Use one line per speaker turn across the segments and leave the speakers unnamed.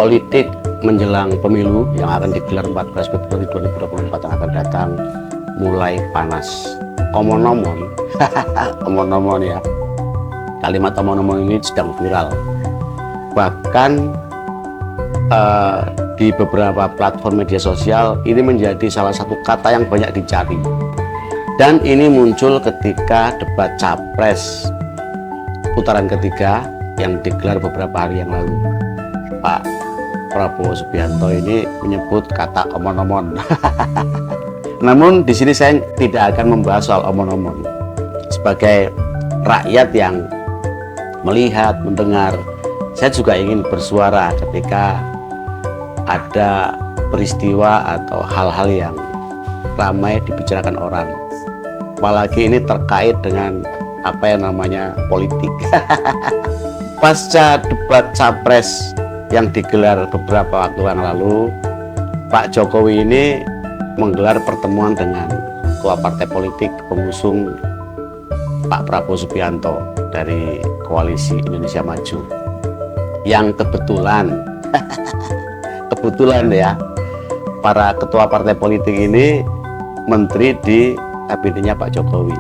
politik menjelang pemilu yang akan digelar 14 Februari 2024 yang akan datang mulai panas. Omon-omon, omon-omon ya, kalimat omon-omon ini sedang viral. Bahkan di beberapa platform media sosial ini menjadi salah satu kata yang banyak dicari. Dan ini muncul ketika debat capres putaran ketiga yang digelar beberapa hari yang lalu. Pak Prabowo Subianto ini menyebut kata omon-omon. Namun di sini saya tidak akan membahas soal omon-omon. Sebagai rakyat yang melihat, mendengar, saya juga ingin bersuara ketika ada peristiwa atau hal-hal yang ramai dibicarakan orang. Apalagi ini terkait dengan apa yang namanya politik. Pasca debat capres yang digelar beberapa waktu yang lalu, Pak Jokowi ini menggelar pertemuan dengan ketua partai politik pengusung Pak Prabowo Subianto dari Koalisi Indonesia Maju, yang kebetulan ya, para ketua partai politik ini menteri di kabinetnya Pak Jokowi.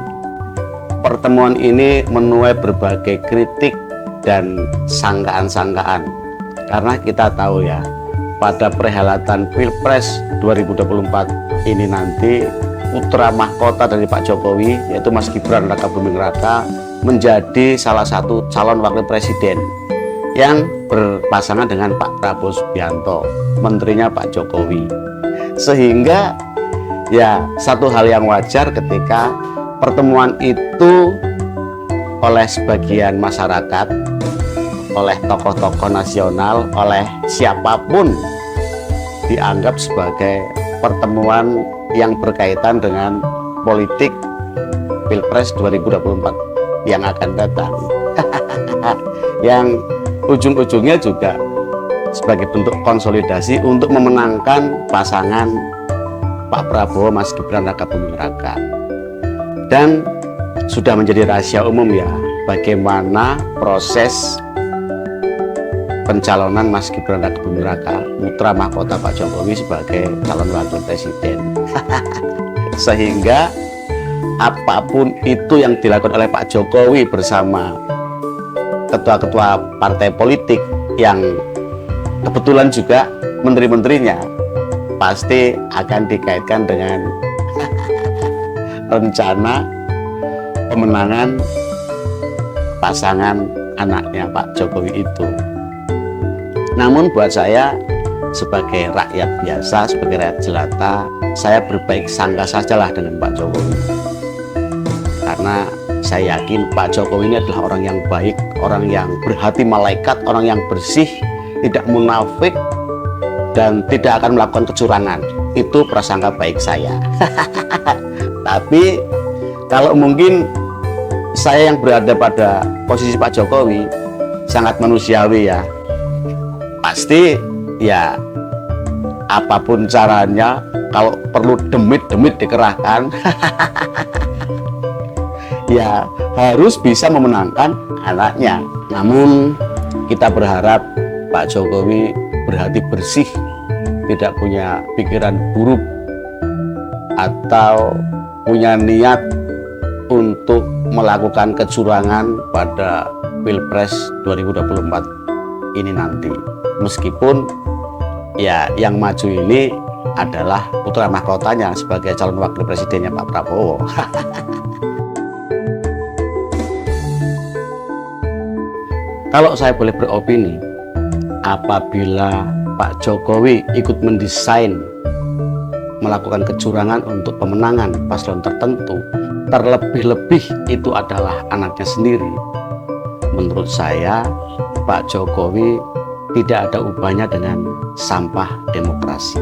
Pertemuan ini menuai berbagai kritik dan sangkaan-sangkaan, karena kita tahu ya, pada perhelatan Pilpres 2024 ini nanti putra mahkota dari Pak Jokowi, yaitu Mas Gibran Rakabuming Raka, menjadi salah satu calon wakil presiden yang berpasangan dengan Pak Prabowo Subianto, menterinya Pak Jokowi. Sehingga ya, satu hal yang wajar ketika pertemuan itu oleh sebagian masyarakat, oleh tokoh-tokoh nasional, oleh siapapun dianggap sebagai pertemuan yang berkaitan dengan politik Pilpres 2024 yang akan datang. Yang ujung-ujungnya juga sebagai bentuk konsolidasi untuk memenangkan pasangan Pak Prabowo Mas Gibran Rakabuming Raka. Dan sudah menjadi rahasia umum ya, bagaimana proses pencalonan Mas Gibran Rakabuming Raka, putra mahkota Pak Jokowi, sebagai calon wakil presiden. Sehingga apapun itu yang dilakukan oleh Pak Jokowi bersama ketua-ketua partai politik yang kebetulan juga menteri-menterinya, pasti akan dikaitkan dengan rencana pemenangan pasangan anaknya Pak Jokowi itu. Namun buat saya sebagai rakyat biasa, sebagai rakyat jelata, saya berbaik sangka sajalah dengan Pak Jokowi. Karena saya yakin Pak Jokowi ini adalah orang yang baik, orang yang berhati malaikat, orang yang bersih, tidak munafik, dan tidak akan melakukan kecurangan. Itu prasangka baik saya. Tapi kalau mungkin saya yang berada pada posisi Pak Jokowi, sangat manusiawi ya, pasti ya apapun caranya, kalau perlu demit-demit dikerahkan, ya harus bisa memenangkan anaknya. Namun kita berharap Pak Jokowi berhati bersih, tidak punya pikiran buruk atau punya niat untuk melakukan kecurangan pada Pilpres 2024 ini nanti. Meskipun ya yang maju ini adalah putra mahkotanya sebagai calon wakil presidennya Pak Prabowo. Kalau saya boleh beropini, apabila Pak Jokowi ikut mendesain melakukan kecurangan untuk pemenangan paslon tertentu, terlebih-lebih itu adalah anaknya sendiri, menurut saya Pak Jokowi tidak ada ubahnya dengan sampah demokrasi.